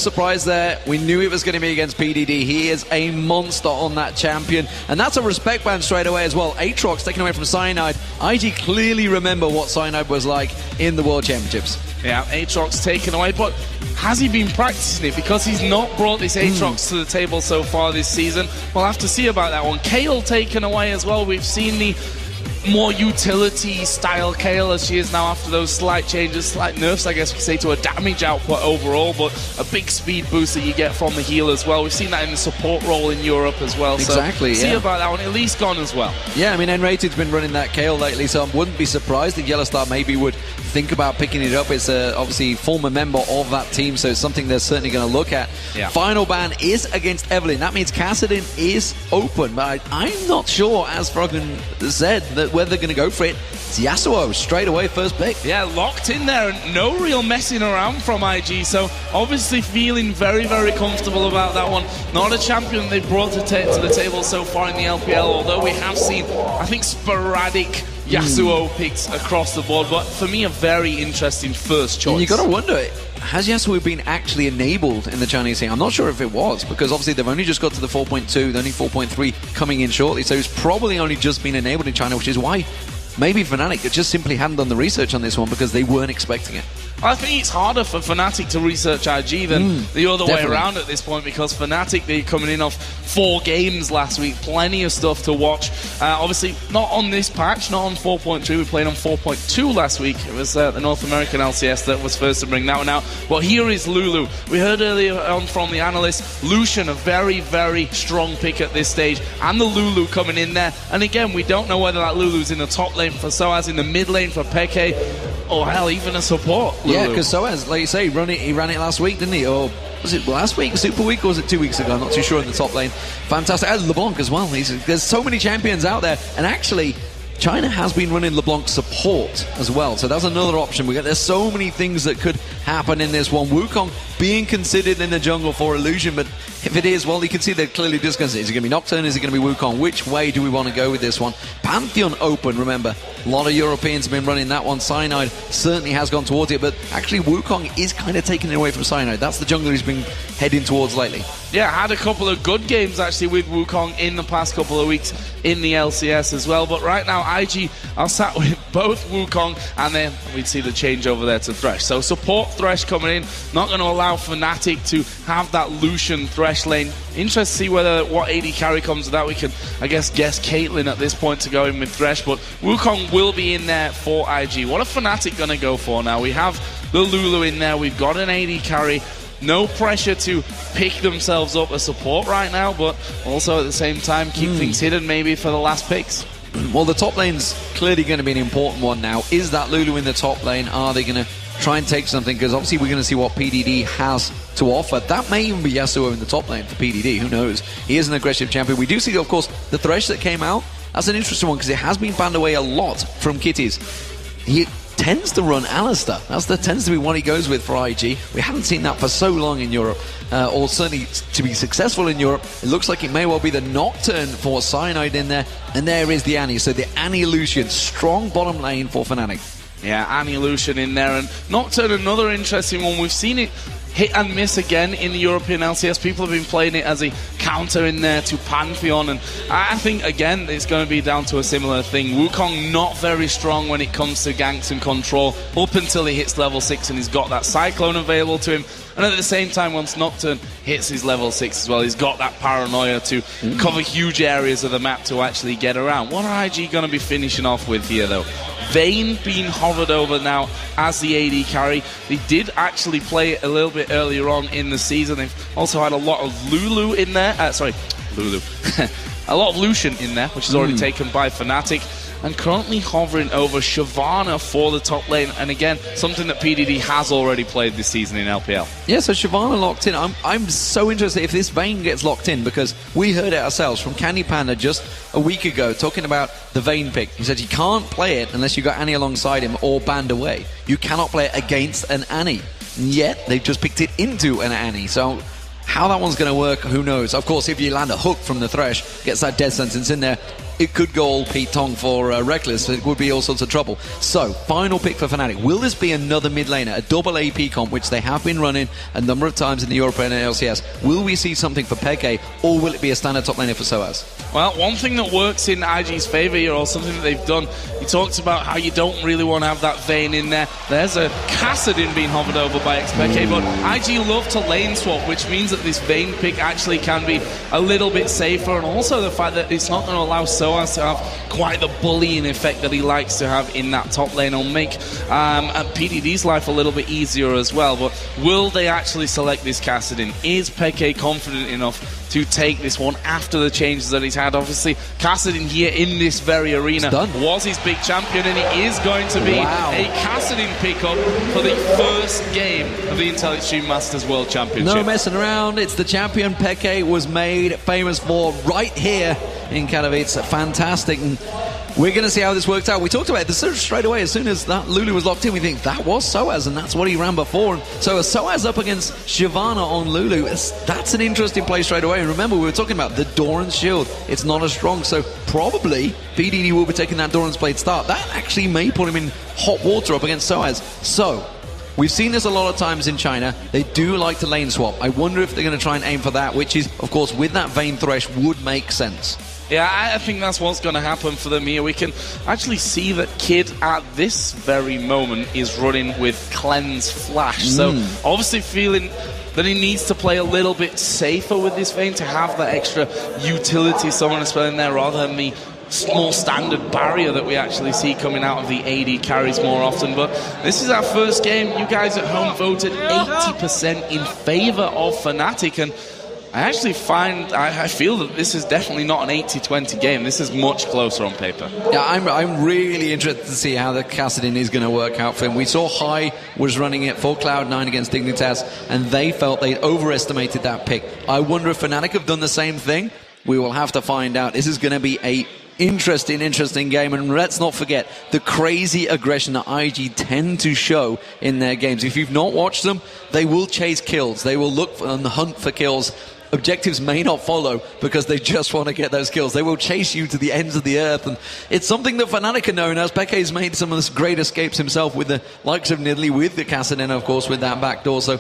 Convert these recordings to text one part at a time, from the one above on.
Surprise there. We knew it was going to be against PDD. He is a monster on that champion. And that's a respect ban straight away as well. Aatrox taken away from Cyanide. IG clearly remember what Cyanide was like in the World Championships. Yeah, Aatrox taken away, but has he been practicing it? Because he's not brought this Aatrox to the table so far this season. We'll have to see about that one. Kayle taken away as well. We've seen the more utility style Kayle as she is now after those slight changes, slight nerfs I guess we could say to her damage output overall, but a big speed boost that you get from the heal as well. We've seen that in the support role in Europe as well. Exactly, so see about that one. Elise gone as well. Yeah, I mean N-Rated's been running that Kayle lately, so I wouldn't be surprised if Yellowstar maybe would think about picking it up. It's obviously former member of that team, so it's something they're certainly going to look at. Yeah. Final ban is against Evelynn. That means Kassadin is open, but I'm not sure, as Froggen said, that whether they're going to go for it. It's Yasuo straight away, first pick. Yeah, locked in there and no real messing around from IG, so obviously feeling very, very comfortable about that one. Not a champion they've brought to the table so far in the LPL, although we have seen, I think, sporadic Yasuo picks across the board, but for me a very interesting first choice. And you got to wonder, has Yasuo been actually enabled in the Chinese scene? I'm not sure if it was, because obviously they've only just got to the 4.2, they're only 4.3 coming in shortly, so it's probably only just been enabled in China, which is why maybe Fnatic just simply hadn't done the research on this one because they weren't expecting it. I think it's harder for Fnatic to research IG than the other way Definitely. around at this point, because Fnatic, they're coming in off 4 games last week, plenty of stuff to watch. Obviously, not on this patch, not on 4.3, we played on 4.2 last week. It was the North American LCS that was first to bring that one out. But here is Lulu. We heard earlier on from the analyst, Lucian, a very, very strong pick at this stage, and the Lulu coming in there. And again, we don't know whether that Lulu's in the top lane for Soaz, in the mid lane for Peke, or hell, even a support Lulu. Yeah, because Soaz, like you say, he ran it last week, didn't he? Or was it last week, Super Week, or was it 2 weeks ago? I'm not too sure in the top lane. Fantastic. And LeBlanc as well. There's so many champions out there. And actually, China has been running LeBlanc support as well, so that's another option. There's so many things that could happen in this one. Wukong being considered in the jungle for Illusion, but if it is, well, you can see they're clearly discussing. Is it going to be Nocturne? Is it going to be Wukong? Which way do we want to go with this one? Pantheon open, remember. A lot of Europeans have been running that one. Cyanide certainly has gone towards it, but actually Wukong is kind of taking it away from Cyanide. That's the jungle he's been heading towards lately. Yeah, had a couple of good games actually with Wukong in the past couple of weeks in the LCS as well. But right now, IG are sat with both Wukong, and then we'd see the change over there to Thresh. So support Thresh coming in, not going to allow Fnatic to have that Lucian Thresh lane. Interested to see what AD carry comes with that. We can, I guess Caitlyn at this point to go in with Thresh, but Wukong will be in there for IG. What are Fnatic going to go for now? We have the Lulu in there, we've got an AD carry. No pressure to pick themselves up a support right now, but also at the same time keep things hidden maybe for the last picks. Well, the top lane's clearly going to be an important one now. Is that Lulu in the top lane? Are they going to try and take something? Because obviously we're going to see what PDD has to offer. That may even be Yasuo in the top lane for PDD. Who knows? He is an aggressive champion. We do see, of course, the Thresh that came out. That's an interesting one because it has been banned away a lot from Kitties. He tends to run Alistar. That tends to be what he goes with for IG. We haven't seen that for so long in Europe, or certainly to be successful in Europe. It looks like it may well be the Nocturne for Cyanide in there, and there is the Annie. So the Annie Lucian, strong bottom lane for Fnatic. Yeah, Annie Lucian in there, and Nocturne, another interesting one. We've seen it hit and miss again in the European LCS. People have been playing it as a counter in there to Pantheon, and I think again it's going to be down to a similar thing. Wukong not very strong when it comes to ganks and control up until he hits level 6 and he's got that Cyclone available to him, and at the same time once Nocturne hits his level 6 as well, he's got that paranoia to cover huge areas of the map to actually get around. What are IG going to be finishing off with here though? Vayne being hovered over now as the AD carry. They did actually play it a little bit earlier on in the season. They've also had a lot of Lulu in there. Lulu. A lot of Lucian in there, which is already taken by Fnatic. And currently hovering over Shyvana for the top lane. And again, something that PDD has already played this season in LPL. Yeah, so Shyvana locked in. I'm so interested if this Vayne gets locked in, because we heard it ourselves from Candy Panda just a week ago talking about the Vayne pick. He said you can't play it unless you got Annie alongside him or banned away. You cannot play it against an Annie. And yet, they've just picked it into an Annie. So how that one's going to work, who knows? Of course, if you land a hook from the Thresh, gets that death sentence in there, it could go all Pete Tong for Reckless. It would be all sorts of trouble. So, final pick for Fnatic. Will this be another mid laner, a double AP comp, which they have been running a number of times in the European and LCS? Will we see something for Peke, or will it be a standard top laner for SOAS? Well, one thing that works in IG's favour here, or something that they've done, he talks about how you don't really want to have that Vayne in there. There's a Kassadin being hovered over by XPK, but IG love to lane swap, which means that this Vayne pick actually can be a little bit safer, and also the fact that it's not going to allow SOAS to have quite the bullying effect that he likes to have in that top lane. It'll make PDD's life a little bit easier as well. But will they actually select this Kassadin? Is Peke confident enough to take this one after the changes that he's had? Obviously, Kassadin here in this very arena was his big champion, and it is going to be a Kassadin pickup for the first game of the Intel Extreme Masters World Championship. No messing around. It's the champion Peke was made famous for right here in Katowice. Fantastic. And we're going to see how this works out. We talked about it straight away. As soon as that Lulu was locked in, we think that was SOAS, and that's what he ran before. And so a SOAS up against Shyvana on Lulu, that's an interesting play straight away. And remember, we were talking about the Doran's shield. It's not as strong, so probably PDD will be taking that Doran's Blade start. That actually may put him in hot water up against SOAS. So we've seen this a lot of times in China. They do like to lane swap. I wonder if they're going to try and aim for that, which is, of course, with that Vayne Thresh would make sense. Yeah, I think that's what's going to happen for them here. We can actually see that Kid at this very moment is running with Cleanse Flash. So obviously feeling that he needs to play a little bit safer with this Vayne to have that extra utility someone is playing there rather than the more standard barrier that we actually see coming out of the AD carries more often. But this is our first game. You guys at home voted 80% in favor of Fnatic, and I actually I feel that this is definitely not an 80-20 game. This is much closer on paper. Yeah, I'm really interested to see how the Kassadin is going to work out for him. We saw High was running it for Cloud9 against Dignitas, and they felt they overestimated that pick. I wonder if Fnatic have done the same thing. We will have to find out. This is going to be a interesting game, and let's not forget the crazy aggression that IG tend to show in their games. If you've not watched them, they will chase kills. They will look on the hunt for kills. Objectives may not follow because they just want to get those kills. They will chase you to the ends of the earth, and it's something that Fnatic are known as. Peke's made some of the great escapes himself with the likes of Nidalee, with the Kassadin, of course, with that backdoor. So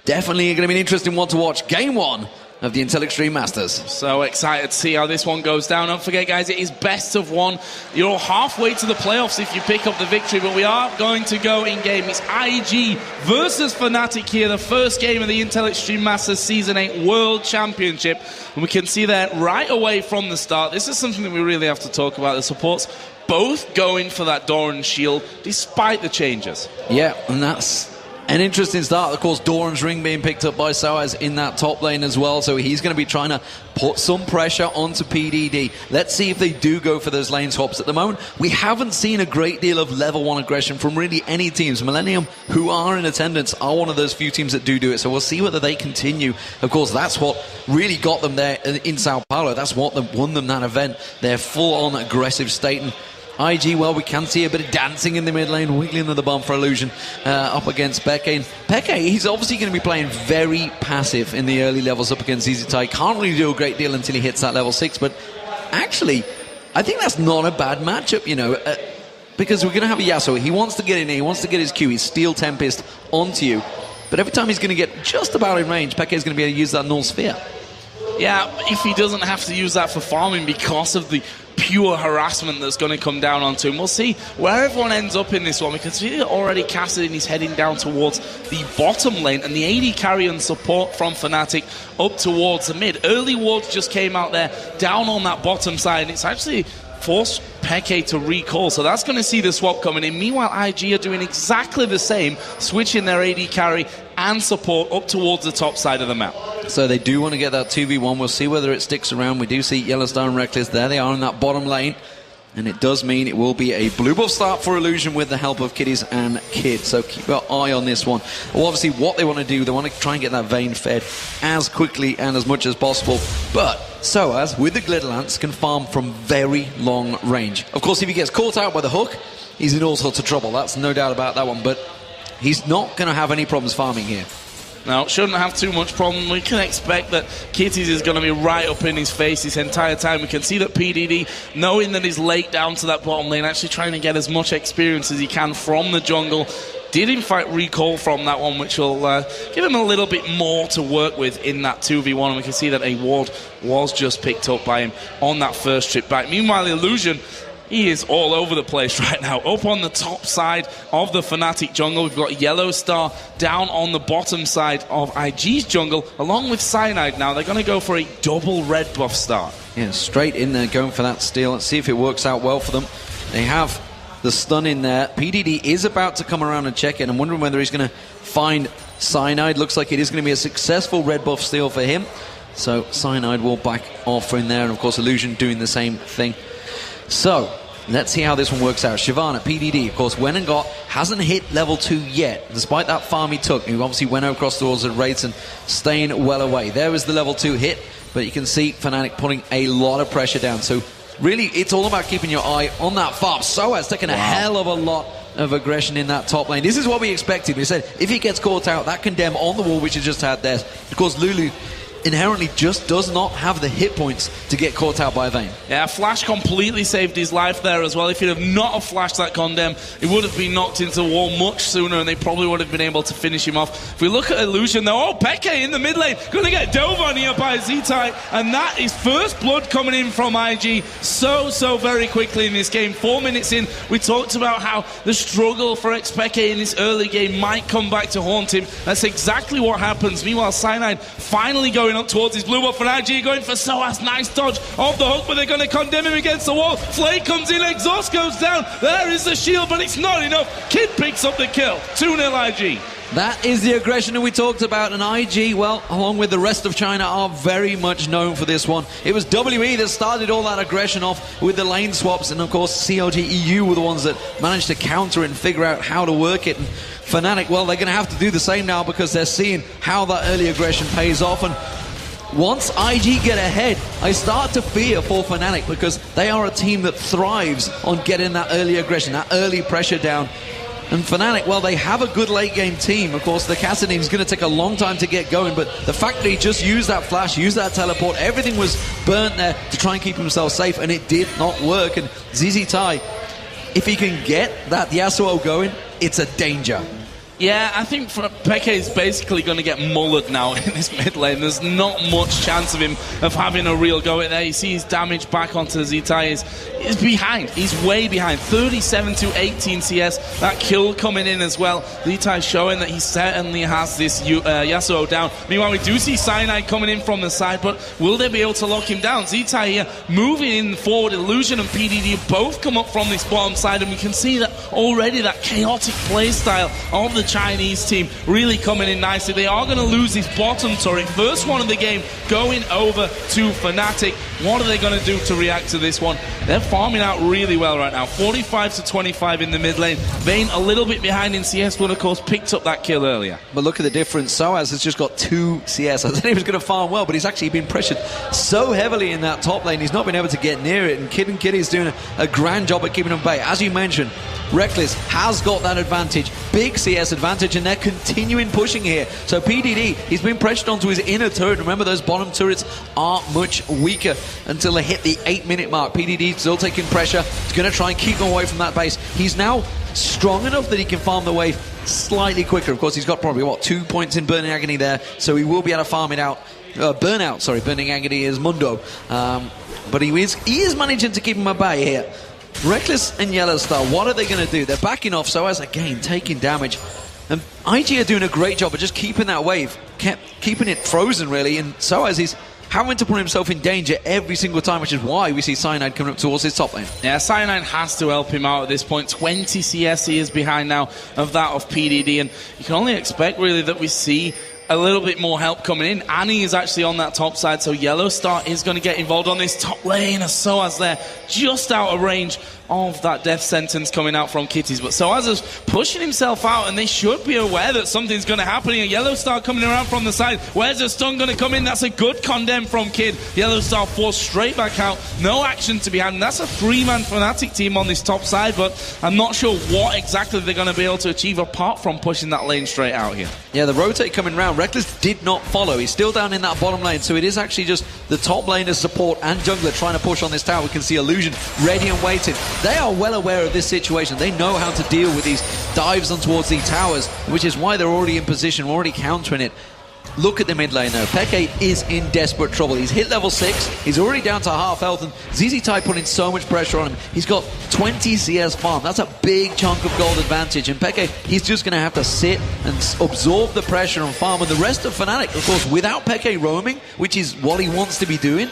definitely going to be an interesting one to watch. Game 1 of the Intel Extreme Masters. So excited to see how this one goes down. Don't forget, guys, it is best of one. You're halfway to the playoffs if you pick up the victory, but we are going to go in game. It's IG versus Fnatic here, the first game of the Intel Extreme Masters Season 8 World Championship. And we can see that right away from the start. This is something that we really have to talk about. The supports both going for that Doran shield despite the changes. Yeah, and that's an interesting start. Of course, Doran's ring being picked up by SOAS in that top lane as well, so he's going to be trying to put some pressure onto PDD. Let's see if they do go for those lane swaps. At the moment, we haven't seen a great deal of level 1 aggression from really any teams. Millennium, who are in attendance, are one of those few teams that do it, so we'll see whether they continue. Of course, that's what really got them there in Sao Paulo. That's what won them that event. Their full-on aggressive state. And IG, well, we can see a bit of dancing in the mid lane, wiggling of the bomb for Illusion up against Peke. And Peke, he's obviously going to be playing very passive in the early levels up against ZZTie. Can't really do a great deal until he hits that level 6, but actually, I think that's not a bad matchup, you know, because we're going to have a Yasuo. He wants to get in here, he wants to get his Q, his Steel Tempest onto you, but every time he's going to get just about in range, Peke is going to be able to use that Null Sphere. Yeah, if he doesn't have to use that for farming because of the pure harassment that's going to come down onto him. We'll see where everyone ends up in this one. We can see that already Kassadin is heading down towards the bottom lane, and the AD carry and support from Fnatic up towards the mid. Early wards just came out there, down on that bottom side, and it's actually forced Peke to recall, so that's going to see the swap coming in. Meanwhile, IG are doing exactly the same, switching their AD carry and support up towards the top side of the map. So they do want to get that 2v1. We'll see whether it sticks around. We do see Yellowstone and Reckless. There they are in that bottom lane. And it does mean it will be a blue buff start for Illusion with the help of Kiddies and Kid. So keep your eye on this one. Well, obviously, what they want to do, they want to try and get that Vayne fed as quickly and as much as possible. But SOAS, with the Glitter Lance, can farm from very long range. Of course, if he gets caught out by the hook, he's in all sorts of trouble. That's no doubt about that one. But he's not going to have any problems farming here. No, shouldn't have too much problem. We can expect that Kitties is going to be right up in his face this entire time. We can see that PDD, knowing that he's late down to that bottom lane, actually trying to get as much experience as he can from the jungle. Did in fact recall from that one, which will give him a little bit more to work with in that 2v1. And we can see that a ward was just picked up by him on that first trip back. Meanwhile, Illusion, he is all over the place right now. Up on the top side of the Fnatic jungle, we've got Yellow Star down on the bottom side of IG's jungle, along with Cyanide now. They're going to go for a double red buff start. Yeah, straight in there, going for that steal. Let's see if it works out well for them. They have the stun in there. PDD is about to come around and check it. I'm wondering whether he's going to find Cyanide. Looks like it is going to be a successful red buff steal for him. So Cyanide will back off in there. And of course, Illusion doing the same thing. So let's see how this one works out. Shyvana, PDD, of course, went and hasn't hit level 2 yet, despite that farm he took. He obviously went across towards the raids and staying well away. There was the level 2 hit, but you can see Fnatic putting a lot of pressure down. So really, it's all about keeping your eye on that farm. Soaz taking a hell of a lot of aggression in that top lane. This is what we expected. We said if he gets caught out, that condemn on the wall, which he just had there. Of course, Lulu inherently just does not have the hit points to get caught out by Vayne. Yeah, Flash completely saved his life there as well. If he'd have not have flashed that condemn, he would have been knocked into the wall much sooner, and they probably would have been able to finish him off. If we look at Illusion though, Peke in the mid lane, going to get dove on here by Z-Type, and that is first blood coming in from IG so very quickly in this game. 4 minutes in, we talked about how the struggle for Xpeke in this early game might come back to haunt him. That's exactly what happens. Meanwhile, Cyanide finally going up towards his blue buff, and IG going for Soaz. Nice dodge of the hook, but they're going to condemn him against the wall. Flay comes in, exhaust goes down. There is the shield, but it's not enough. Kid picks up the kill. 2-0 IG. That is the aggression that we talked about, and IG, well, along with the rest of China, are very much known for this one. It was WE that started all that aggression off with the lane swaps, and of course CLG EU were the ones that managed to counter it and figure out how to work it. And Fnatic, well, they're going to have to do the same now because they're seeing how that early aggression pays off. And once IG get ahead, I start to fear for Fnatic because they are a team that thrives on getting that early aggression, that early pressure down. And Fnatic, well, they have a good late game team. Of course, the Kassadin is going to take a long time to get going, but the fact that he just used that flash, used that teleport, everything was burnt there to try and keep himself safe, and it did not work. And ZZ-Tai, if he can get that Yasuo going, it's a danger. Yeah, I think Peke is basically going to get mullered now in this mid lane. There's not much chance of him of having a real go at there. You see his damage back onto Z-Tai is behind. He's way behind. 37 to 18 CS. That kill coming in as well. Z-Tai showing that he certainly has this Yasuo down. Meanwhile, we do see Cyanide coming in from the side, but will they be able to lock him down? Z-Tai here moving in forward. Illusion and PDD both come up from this bottom side, and we can see that already that chaotic play style of the Chinese team really coming in nicely. They are going to lose this bottom turret. First one of the game going over to Fnatic. What are they going to do to react to this one? They're farming out really well right now. 45 to 25 in the mid lane. Vayne a little bit behind in CS, but of course picked up that kill earlier. But look at the difference. Soaz has just got 2 CS. I thought he was going to farm well, but he's actually been pressured so heavily in that top lane. He's not been able to get near it, and Kid is doing a grand job at keeping him bay. As you mentioned, Reckless has got that advantage, big CS advantage, and they're continuing pushing here. So PDD, he's been pressured onto his inner turret. Remember, those bottom turrets are much weaker until they hit the 8-minute mark. PDD still taking pressure. He's going to try and keep him away from that base. He's now strong enough that he can farm the wave slightly quicker. Of course, he's got probably, 2 points in Burning Agony there, so he will be able to farm it out. Burning Agony is Mundo. But he is managing to keep him at bay here. Reckless and Yellow Star, what are they going to do? They're backing off, Soaz again taking damage. And IG are doing a great job of just keeping that wave, keeping it frozen really, and Soaz is having to put himself in danger every single time, which is why we see Cyanide coming up towards his top lane. Yeah, Cyanide has to help him out at this point. 20 CS he is behind now of that of PDD, and you can only expect really that we see a little bit more help coming in. Annie is actually on that top side, so Yellow Star is going to get involved on this top lane as Soaz there, just out of range of that death sentence coming out from Kitties. But Soaz is pushing himself out, and they should be aware that something's going to happen here. Yellow Star coming around from the side. Where's the stun going to come in? That's a good condemn from Kid. Yellow Star forced straight back out. No action to be had, and that's a 3-man Fnatic team on this top side, but I'm not sure what exactly they're going to be able to achieve apart from pushing that lane straight out here. Yeah, the rotate coming round. Reckless did not follow. He's still down in that bottom lane, so it is actually just the top lane as support and jungler trying to push on this tower. We can see Illusion ready and waiting. They are well aware of this situation. They know how to deal with these dives on towards the towers, which is why they're already in position, already countering it. Look at the mid lane though. Peke is in desperate trouble. He's hit level 6. He's already down to half health, and ZZ-Tai putting so much pressure on him. He's got 20 CS farm. That's a big chunk of gold advantage. And Peke, he's just going to have to sit and absorb the pressure and farm. And the rest of Fnatic, of course, without Peke roaming, which is what he wants to be doing,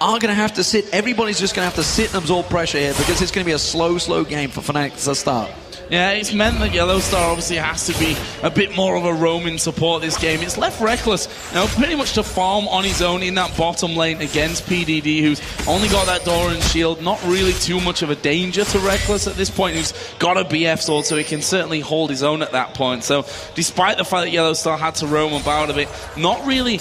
are going to have to sit. Everybody's just going to have to sit and absorb pressure here because it's going to be a slow game for Fnatic to start. Yeah, it's meant that Yellowstar obviously has to be a bit more of a roaming support this game. It's left Reckless, pretty much to farm on his own in that bottom lane against PDD, who's only got that Doran shield. Not really too much of a danger to Reckless at this point, who's got a BF sword, so he can certainly hold his own at that point. So, despite the fact that Yellowstar had to roam about a bit, not really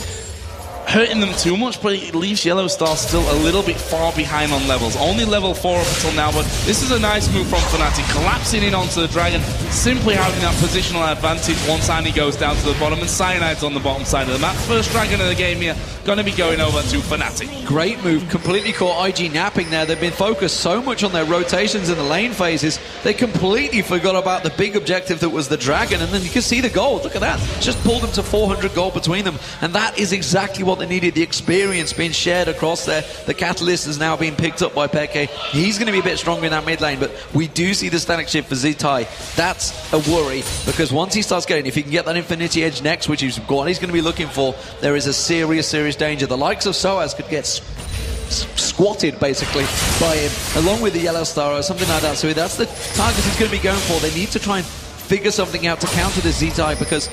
hurting them too much, but it leaves Yellowstar still a little bit far behind on levels. Only level 4 up until now, but this is a nice move from Fnatic, collapsing in onto the Dragon, simply having that positional advantage once Annie goes down to the bottom, and Cyanide's on the bottom side of the map. First Dragon of the game here, going to be going over to Fnatic. Great move, completely caught IG napping there. They've been focused so much on their rotations in the lane phases, they completely forgot about the big objective that was the Dragon, and then you can see the gold. Look at that, just pulled them to 400 gold between them, and that is exactly what they needed. The experience being shared across there. The Catalyst is now being picked up by Peke. He's going to be a bit stronger in that mid lane, but we do see the static shift for ZZ-Tai. That's a worry, because once he starts getting, if he can get that Infinity Edge next, which is what he's going to be looking for, there is a serious danger. The likes of Soaz could get squatted basically by him, along with the Yellowstar or something like that. So that's the target he's going to be going for. They need to try and figure something out to counter the ZZ-Tai, because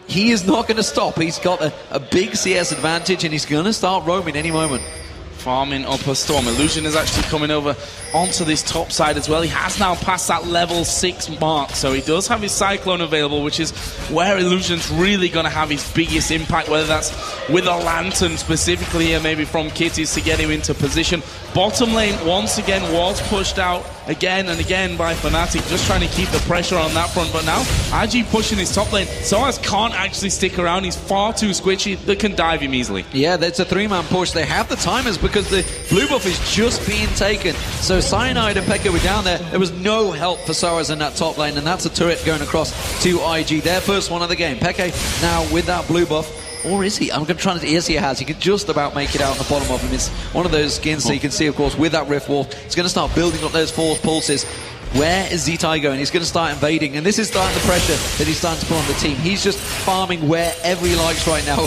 he is not going to stop. He's got a big CS advantage, and he's going to start roaming any moment. Farming up a Storm. Illusion is actually coming over onto this top side as well. He has now passed that level 6 mark, so he does have his Cyclone available, which is where Illusion's really going to have his biggest impact, whether that's with a Lantern specifically here, maybe from Kitties to get him into position. Bottom lane, once again, was pushed out again and again by Fnatic, just trying to keep the pressure on that front. But now, IG pushing his top lane. Soaz can't actually stick around. He's far too squishy. They can dive him easily. Yeah, that's a 3-man push. They have the timers because the blue buff is just being taken. So Cyanide and Peke were down there. There was no help for Soaz in that top lane, and that's a turret going across to IG. Their first one of the game. Peke now with that blue buff. Or is he? I'm going to try to... Yes, he has. He can just about make it out on the bottom of him. It's one of those skins, so you can see, of course, with that Rift Wolf, it's going to start building up those force pulses. Where is ZZ-Tai going? He's going to start invading, and this is starting the pressure that he's starting to put on the team. He's just farming wherever he likes right now.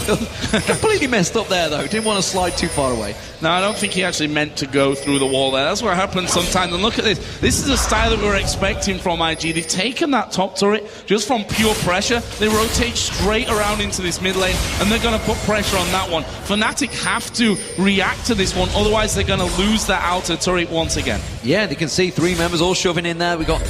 Completely messed up there, though. Didn't want to slide too far away. No, I don't think he actually meant to go through the wall there. That's what happens sometimes. And look at this. This is a style that we were expecting from IG. They've taken that top turret just from pure pressure. They rotate straight around into this mid lane, and they're going to put pressure on that one. Fnatic have to react to this one, otherwise they're going to lose that outer turret once again. Yeah, they can see 3 members all shoving in there. We got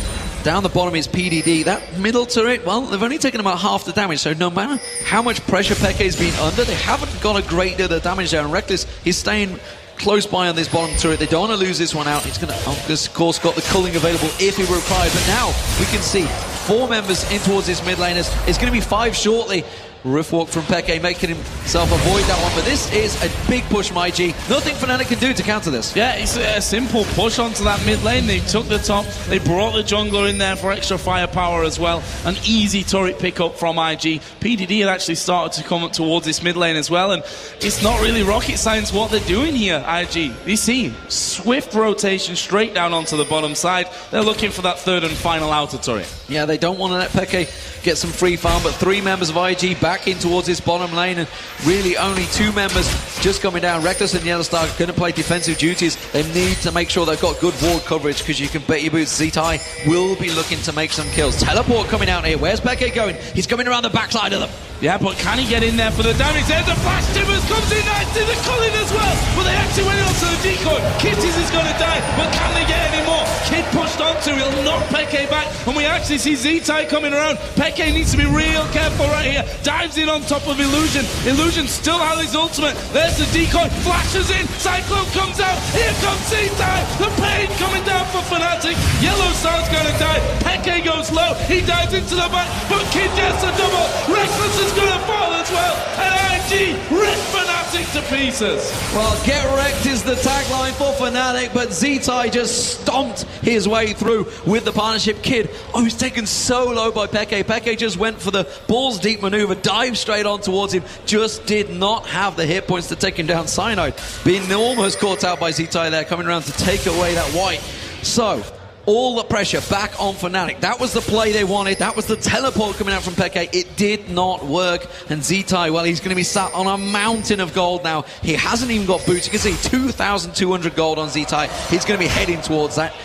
down the bottom is PDD. That middle turret, well, they've only taken about half the damage, so no matter how much pressure Peke's been under, they haven't got a great deal of damage there. And Reckless, he's staying close by on this bottom turret. They don't want to lose this one out. He's going to, of course, got the culling available if it were required. But now we can see 4 members in towards this mid laners. It's going to be 5 shortly. Rift walk from Peke, making himself avoid that one, but this is a big push from IG. Nothing Fnatic can do to counter this. Yeah, it's a simple push onto that mid lane. They took the top, they brought the jungler in there for extra firepower as well. An easy turret pickup from IG. PDD had actually started to come up towards this mid lane as well, and it's not really rocket science what they're doing here, IG. You see, swift rotation straight down onto the bottom side. They're looking for that 3rd and final outer turret. Yeah, they don't want to let Peke get some free farm, but 3 members of IG back in towards this bottom lane, and really only 2 members just coming down. Reckless and Yellowstar going to play defensive duties. They need to make sure they've got good ward coverage, because you can bet your boots ZZ-Tai will be looking to make some kills. Teleport coming out here. Where's Peke going? He's coming around the backside of them. Yeah, but can he get in there for the damage? There's a flash. Timbers comes in nice to the culling as well, but they actually went on to the decoy. Kitties is going to die, but can they get any more? Kitties pushed onto, he'll knock Peke back, and we actually see Z-Tai coming around. Peke needs to be real careful right here. Dives in on top of Illusion. Illusion still has his ultimate. There's the decoy, flashes in, Cyclone comes out, here comes Z-Tai. The pain coming down for Fnatic. Yellow Star's gonna die. Peke goes low, he dives into the back, but Kid gets a double. Reckless is gonna fall as well, and IG rip Fnatic to pieces. Well, get wrecked is the tagline for Fnatic, but Z-Tai just stomped his way through with the partnership. Kid, oh, he's taken so low by Peke. Peke just went for the balls deep maneuver, dived straight on towards him, just did not have the hit points to take him down. Cyanide being almost caught out by Z-Tai there, coming around to take away that white. So, all the pressure back on Fnatic. That was the play they wanted. That was the teleport coming out from Peke. It did not work. And Z-Tai, well, he's going to be sat on a mountain of gold now. He hasn't even got boots. You can see 2,200 gold on Z-Tai. He's going to be heading towards that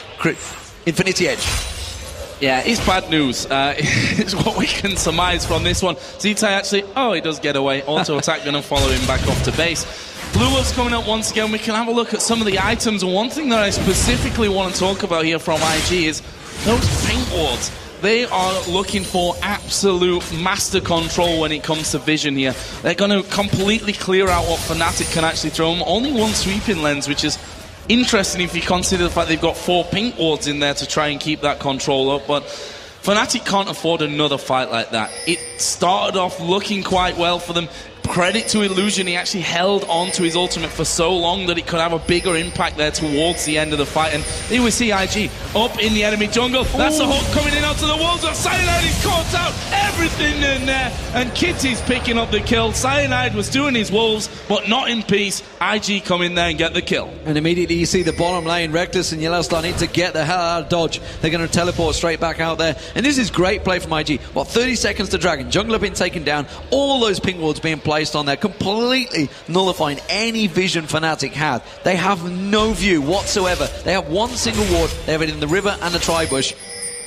Infinity Edge. Yeah, it's bad news. It's what we can surmise from this one. Z-Tai actually, he does get away. Auto attack going to follow him back off to base. Blue Wolves coming up once again. We can have a look at some of the items. And one thing that I specifically want to talk about here from IG is those paint wards. They are looking for absolute master control when it comes to vision here. They're going to completely clear out what Fnatic can actually throw them. Only one sweeping lens, which is interesting if you consider the fact they've got 4 pink wards in there to try and keep that control up. But Fnatic can't afford another fight like that. It started off looking quite well for them. Credit to Illusion, he actually held on to his ultimate for so long that it could have a bigger impact there towards the end of the fight. And here we see IG up in the enemy jungle. That's the hook coming in onto the walls. Cyanide is caught out, everything in there, and Kitty's picking up the kill. Cyanide was doing his wolves, but not in peace. IG come in there and get the kill. And immediately you see the bottom lane, Reckless and Yellowstar need to get the hell out of dodge. They're going to teleport straight back out there. And this is great play from IG. What, 30 seconds to Dragon. Jungler been taken down. All those pink wards being placed on there, completely nullifying any vision Fnatic had. They have no view whatsoever. They have one single ward. They have it in the river and the tri-bush,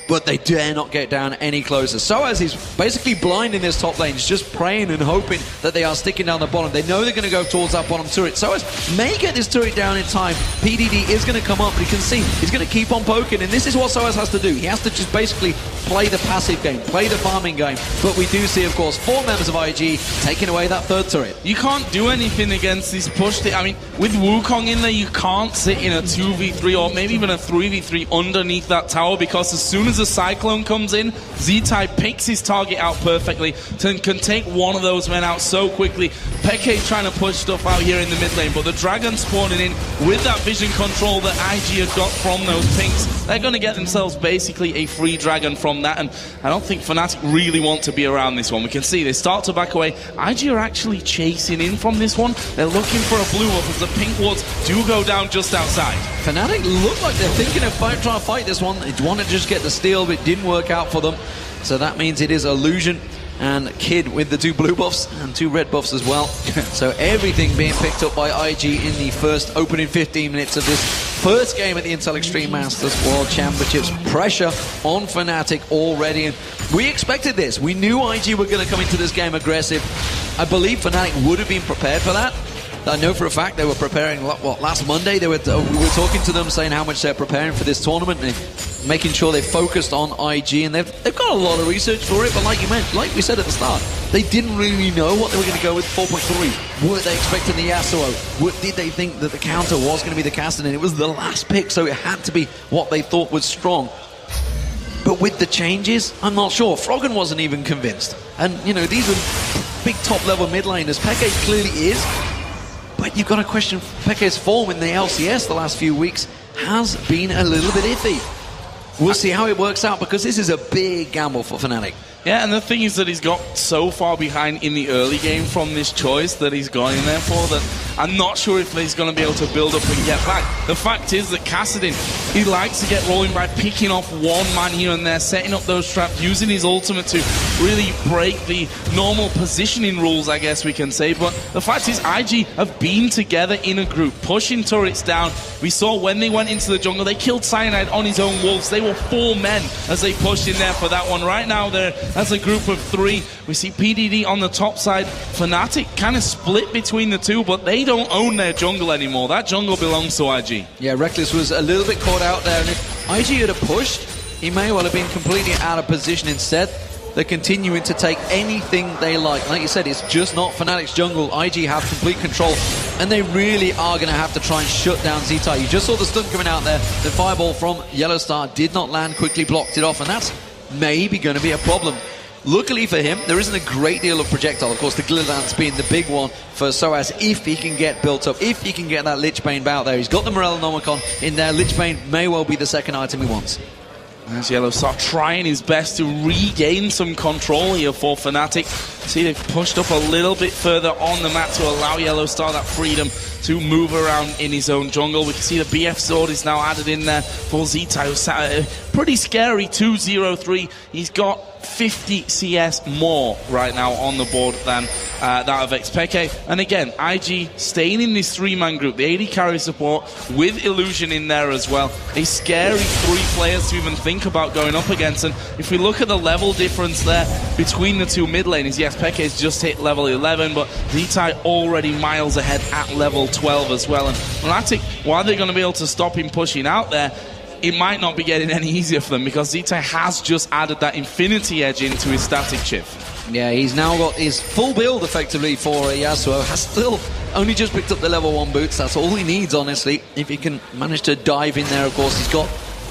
but they dare not get down any closer. So as he's basically blind in this top lane, he's just praying and hoping that they are sticking down the bottom. They know they're going to go towards that bottom turret. So as may get this turret down in time, PDD is going to come up, but you can see he's going to keep on poking, and this is what Soaz has to do. He has to just basically play the passive game, play the farming game. But we do see, of course, 4 members of IG taking away that 3rd turret. You can't do anything against this push. I mean, with Wukong in there, you can't sit in a 2v3 or maybe even a 3v3 underneath that tower, because as soon as the Cyclone comes in, Z-Tai picks his target out perfectly and can take one of those men out so quickly. Peke trying to push stuff out here in the mid lane, but the Dragon spawning in with that vision control that IG have got from those pinks, they're going to get themselves basically a free Dragon from that, and I don't think Fnatic really want to be around this one. We can see they start to back away. IG are actually chasing in from this one. They're looking for a blue up as the pink wards do go down just outside. Fnatic look like they're thinking of trying to fight this one. They want to just get the steal, but it didn't work out for them. So that means it is Illusion and Kid with the 2 blue buffs and 2 red buffs as well. So everything being picked up by IG in the first opening 15 minutes of this first game at the Intel Extreme Masters World Championships. Pressure on Fnatic already, and we expected this. We knew IG were going to come into this game aggressive. I believe Fnatic would have been prepared for that. I know for a fact they were preparing, last Monday we were talking to them saying how much they're preparing for this tournament and making sure they focused on IG, and they've got a lot of research for it, but like we said at the start, they didn't really know what they were going to go with 4.3. Were they expecting the Yasuo? Did they think that the counter was going to be the Cassidy? It was the last pick, so it had to be what they thought was strong. But with the changes, I'm not sure. Froggen wasn't even convinced. And, you know, these are big top-level mid laners. Peke clearly is. But you've got to question Peke's form in the LCS the last few weeks has been a little bit iffy. We'll see how it works out, because this is a big gamble for Fnatic. Yeah, and the thing is that he's got so far behind in the early game from this choice that he's gone in there for that I'm not sure if he's going to be able to build up and get back. The fact is that Cassidy, he likes to get rolling by picking off one man here and there, setting up those traps, using his ultimate to really break the normal positioning rules, I guess we can say. But the fact is, IG have been together in a group, pushing turrets down. We saw when they went into the jungle, they killed Cyanide on his own wolves. They were 4 men as they pushed in there for that one. Right now, they're as a group of 3. We see PDD on the top side. Fnatic kind of split between the two, but they don't own their jungle anymore. That jungle belongs to IG. Yeah, Reckless was a little bit caught out there, and IG had pushed, he may well have been completely out of position. Instead, they're continuing to take anything they like. Like you said, it's just not Fnatic's jungle. IG have complete control, and they really are going to have to try and shut down Z-Tai. You just saw the stun coming out there. The fireball from Yellowstar did not land, quickly blocked it off, and that's maybe going to be a problem. Luckily for him, there isn't a great deal of projectile. Of course, the Glitter Lance being the big one for Soaz, if he can get built up, if he can get that Lich Bane out there. He's got the Morellonomicon in there. Lich Bane may well be the second item he wants. As Yellowstar trying his best to regain some control here for Fnatic. See, they've pushed up a little bit further on the map to allow Yellowstar that freedom to move around in his own jungle. We can see the BF sword is now added in there for Z-Tai, who's sat at a pretty scary 2-0-3. He's got 50 CS more right now on the board than that of Xpeke. And again, IG staying in this three-man group, the AD carry support with Illusion in there as well. A scary three players to even think about going up against. And if we look at the level difference there between the two mid laners, yes, Peke has just hit level 11, but Z-Tai already miles ahead at level 12 as well. And Fnatic, while they're going to be able to stop him pushing out there, it might not be getting any easier for them because Z-Tai has just added that Infinity Edge into his static chip. Yeah, he's now got his full build effectively for Yasuo. Has still only just picked up the level 1 boots. That's all he needs, honestly. If he can manage to dive in there, of course, he's got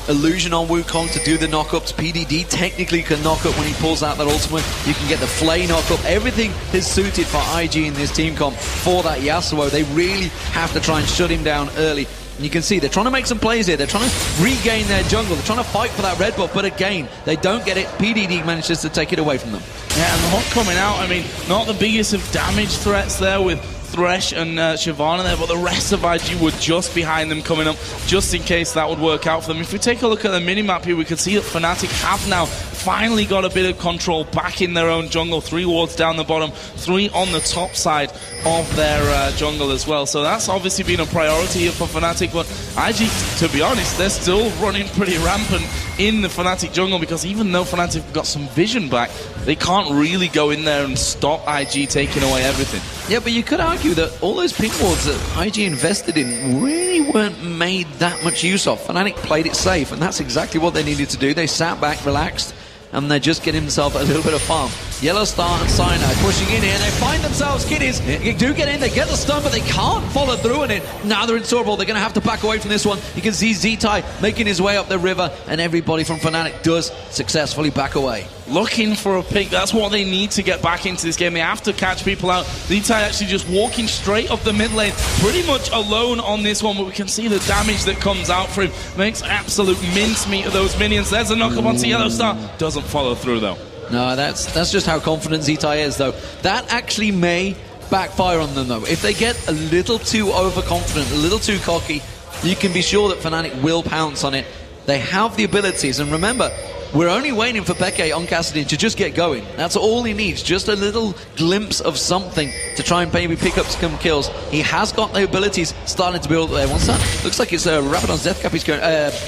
Illusion on Wukong to do the knockups. PDD technically can knock up when he pulls out that ultimate. You can get the Flay knockup. Everything is suited for IG in this team comp for that Yasuo. They really have to try and shut him down early. And you can see they're trying to make some plays here. They're trying to regain their jungle. They're trying to fight for that red buff, but again, they don't get it. PDD manages to take it away from them. Yeah, and the Hawk coming out, I mean, not the biggest of damage threats there with Thresh and Shyvana there, but the rest of IG were just behind them coming up, just in case that would work out for them. If we take a look at the minimap here, we can see that Fnatic have now finally got a bit of control back in their own jungle. 3 wards down the bottom, 3 on the top side of their jungle as well. So that's obviously been a priority here for Fnatic, but IG, to be honest, they're still running pretty rampant in the Fnatic jungle because even though Fnatic have got some vision back, they can't really go in there and stop IG taking away everything. Yeah, but you could argue that all those pink wards that IG invested in really weren't made that much use of. Fnatic played it safe, and that's exactly what they needed to do. They sat back, relaxed, and they're just getting themselves a little bit of farm. Yellowstar and Cyanide pushing in here. They find themselves kiddies. They do get in, they get the stun, but they can't follow through on it. Now they're intolerable. They're going to have to back away from this one. You can see Z-Tai making his way up the river, and everybody from Fnatic does successfully back away. Looking for a pick. That's what they need to get back into this game. They have to catch people out. Z-Tai actually just walking straight up the mid lane, pretty much alone on this one, but we can see the damage that comes out for him. Makes absolute mincemeat of those minions. There's a knock-up onto Yellowstar. Doesn't follow through, though. No, that's just how confident Z-Tai is, though. That actually may backfire on them, though. If they get a little too overconfident, a little too cocky, you can be sure that Fnatic will pounce on it. They have the abilities, and remember, we're only waiting for Peke on Kassadin to just get going. That's all he needs, just a little glimpse of something to try and maybe pick up some kills. He has got the abilities starting to build there. What's that? Looks like it's Rabadon's Death Cap. He's going,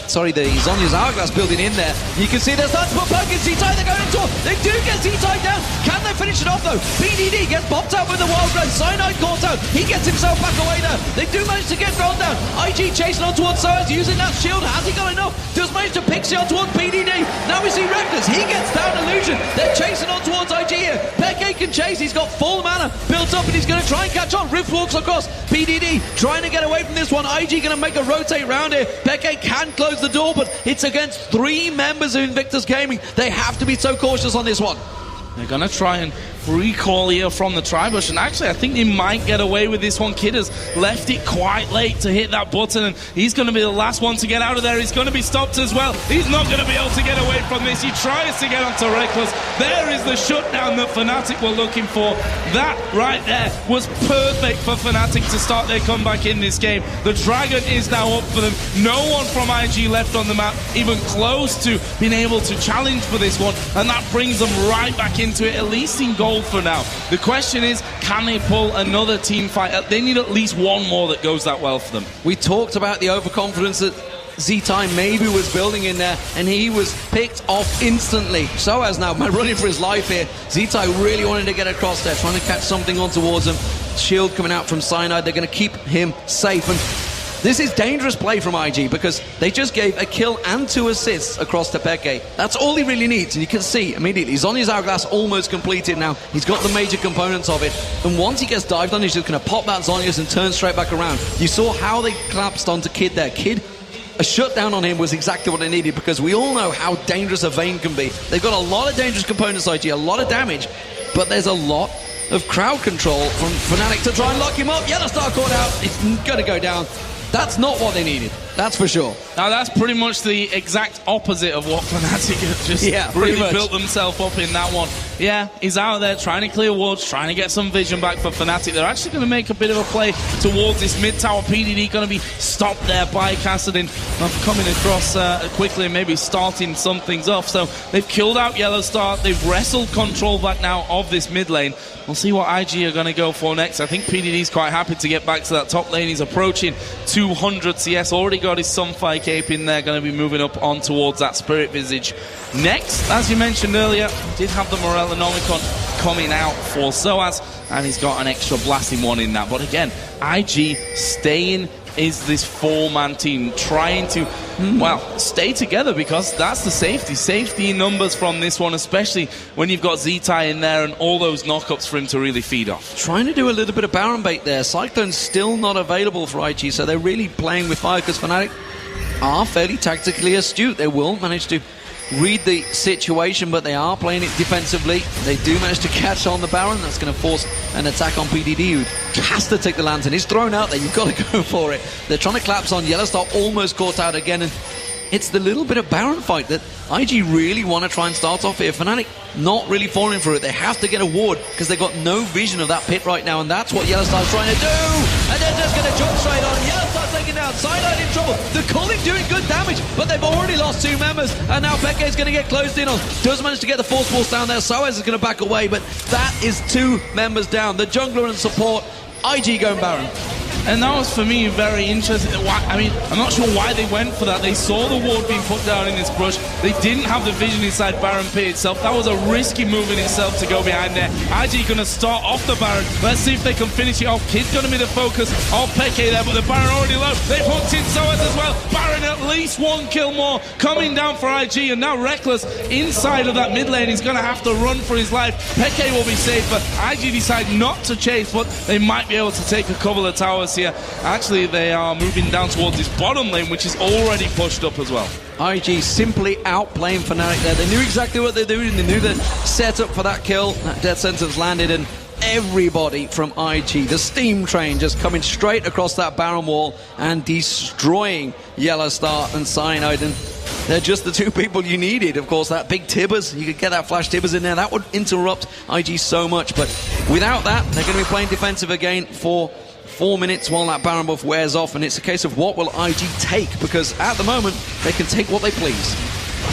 sorry, the Zonya's Hourglass building in there. You can see they're starting to put poke in Z-Tai. They're going into it. They do get Z-Tai down. Can they finish it off, though? PDD gets popped out with the Wild Red. Cyanide caught out. He gets himself back away there. They do manage to get thrown down. IG chasing on towards Soaz, using that shield. Has he got enough? Does manage to pixie on towards PDD. Now we see Reckless. He gets down Illusion. They're chasing on towards IG here. Peke can chase. He's got full mana built up, and he's going to try and catch on. Rift walks across. PDD trying to get away from this one. IG going to make a rotate round here. Peke can close the door, but it's against 3 members of Invictus Gaming. They have to be so cautious on this one. They're going to try and recall here from the Tribush, and actually I think they might get away with this one. Kid has left it quite late to hit that button, and he's going to be the last one to get out of there. He's going to be stopped as well. He's not going to be able to get away from this. He tries to get onto Reckless. There is the shutdown that Fnatic were looking for. That right there was perfect for Fnatic to start their comeback in this game. The Dragon is now up for them. No one from IG left on the map even close to being able to challenge for this one, and that brings them right back into it, at least in gold for now. The question is, can they pull another team fight? They need at least one more that goes that well for them. We talked about the overconfidence that Z-Tai maybe was building in there, and he was picked off instantly. Soaz now running for his life here. Z-Tai really wanted to get across there, trying to catch something on towards him. Shield coming out from Cyanide. They're going to keep him safe, and This is dangerous play from IG because they just gave a kill and 2 assists across to Peke. That's all he really needs, and you can see immediately Zhonya's Hourglass almost completed now. He's got the major components of it, and once he gets dived on, he's just going to pop that Zhonya's and turn straight back around. You saw how they collapsed onto Kid there. Kid, a shutdown on him was exactly what they needed because we all know how dangerous a Vayne can be. They've got a lot of dangerous components, IG, a lot of damage, but there's a lot of crowd control from Fnatic to try and lock him up. Yellow Star caught out. It's going to go down. That's not what they needed. That's for sure. Now that's pretty much the exact opposite of what Fnatic have just really built themselves up in that one. Yeah, he's out there trying to clear wards, trying to get some vision back for Fnatic. They're actually going to make a bit of a play towards this mid tower. PDD going to be stopped there by Kassadin, coming across quickly and maybe starting some things off. So they've killed out Yellow Star. They've wrestled control back now of this mid lane. We'll see what IG are going to go for next. I think PDD's quite happy to get back to that top lane. He's approaching 200 CS, already got his Sunfire Cape in there, going to be moving up on towards that Spirit Visage. Next, as you mentioned earlier, did have the Morellonomicon coming out for Soaz, and he's got an extra blasting one in that. But again, IG staying is this 4-man team, trying to, well, stay together because that's the safety in numbers from this one, especially when you've got Z-Tai in there and all those knockups for him to really feed off. Trying to do a little bit of Baron bait there. Cyclone's still not available for IG, so they're really playing with fire because Fnatic are fairly tactically astute. They will manage to read the situation, but they are playing it defensively. They do manage to catch on the Baron. That's going to force an attack on PDD, who has to take the lantern. He's thrown out there. You've got to go for it. They're trying to collapse on. Yellow Star almost caught out again, and it's the little bit of Baron fight that IG really want to try and start off here. Fnatic not really falling for it. They have to get a ward because they've got no vision of that pit right now, and that's what Yellow Star's trying to do. And they're just going to jump straight on. Yellow Star's taken down. Sideline in trouble. The Calling doing good damage, but they've already lost 2 members, and now Peke is going to get closed in on. Does manage to get the Force Force down there. Soaz is going to back away, but that is 2 members down. The jungler and support. IG going Baron. And that was, for me, very interesting. I mean, I'm not sure why they went for that. They saw the ward being put down in this brush. They didn't have the vision inside Baron Pit itself. That was a risky move in itself to go behind there. IG going to start off the Baron. Let's see if they can finish it off. Kid's going to be the focus of Peke there, but the Baron already low. They've hooked in Soaz as well. Baron at least 1 kill more coming down for IG, and now Reckless inside of that mid lane. He's going to have to run for his life. Peke will be safe, but IG decide not to chase, but they might be able to take a couple of towers here. Actually, they are moving down towards this bottom lane, which is already pushed up as well. IG simply outplaying Fnatic there. They knew exactly what they're doing. They knew the setup for that kill. That death sentence landed, and everybody from IG, the steam train, just coming straight across that Baron wall and destroying Yellow Star and Cyanide. And they're just the 2 people you needed. Of course, that big Tibbers, you could get that flash Tibbers in there. That would interrupt IG so much. But without that, they're going to be playing defensive again for 4 minutes while that Baron buff wears off, and it's a case of what will IG take, because at the moment they can take what they please.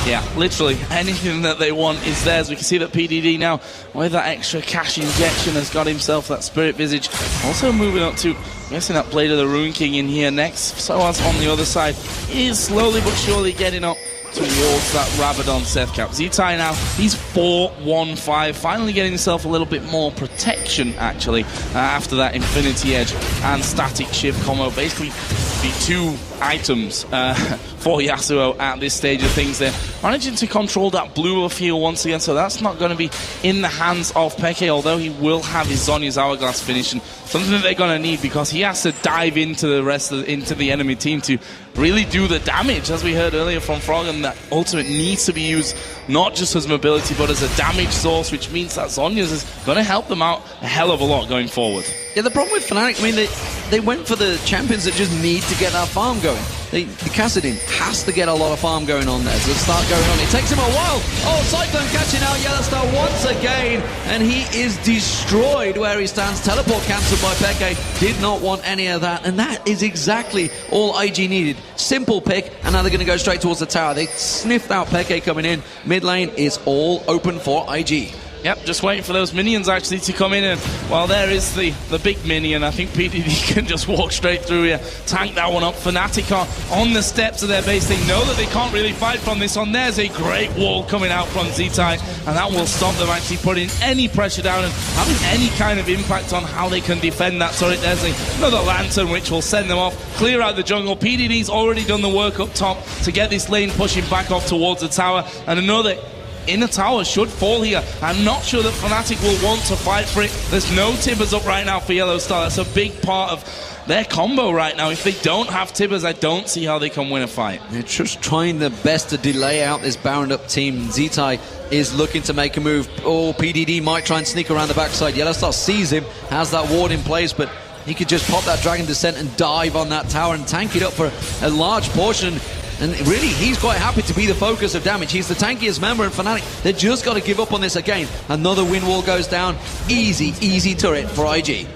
Yeah, literally anything that they want is theirs. We can see that PDD now, with that extra cash injection, has got himself that Spirit Visage. Also moving up to, I'm guessing, that Blade of the Rune King in here next. Soaz on the other side is slowly but surely getting up towards that Rabadon Seth cap. Z-Tai now, he's 4-1-5, finally getting himself a little bit more protection, actually, after that Infinity Edge and Static Shift combo. Basically, the 2 items for Yasuo at this stage of things. They're managing to control that blue buff heal once again, so that's not going to be in the hands of Peke, although he will have his Zhonya's Hourglass finish, and something that they're going to need because he has to dive into the rest of into the enemy team to really do the damage, as we heard earlier from Frog, and that ultimate needs to be used not just as mobility but as a damage source, which means that Zhonya's is going to help them out a hell of a lot going forward. Yeah, the problem with Fnatic, I mean, they went for the champions that just need to get that farm going. The Kassadin has to get a lot of farm going on there to start going on. It takes him a while. Oh, Cyclone catching out Yellow Star once again, and he is destroyed where he stands. Teleport cancelled by Peke. Did not want any of that, and that is exactly all IG needed. Simple pick, and now they're going to go straight towards the tower. They sniffed out Peke coming in. Mid lane is all open for IG. Yep, just waiting for those minions actually to come in, and while there is the big minion, I think PDD can just walk straight through here, tank that one up. Fnatic are on the steps of their base. They know that they can't really fight from this one. There's a great wall coming out from Z-Tai, and that will stop them actually putting any pressure down and having any kind of impact on how they can defend that turret. There's another lantern which will send them off, clear out the jungle. PDD's already done the work up top to get this lane pushing back off towards the tower, and another inner tower should fall here. I'm not sure that Fnatic will want to fight for it. There's no Tibbers up right now for Yellow Star. That's a big part of their combo right now. If they don't have Tibbers, I don't see how they can win a fight. They're just trying their best to delay out this Baron up team. Z-Tai is looking to make a move. Oh, PDD might try and sneak around the backside. Yellow Star sees him, has that ward in place, but he could just pop that Dragon Descent and dive on that tower and tank it up for a large portion. And really, he's quite happy to be the focus of damage. He's the tankiest member in Fnatic. They just got to give up on this again. Another wind wall goes down. Easy, easy turret for IG.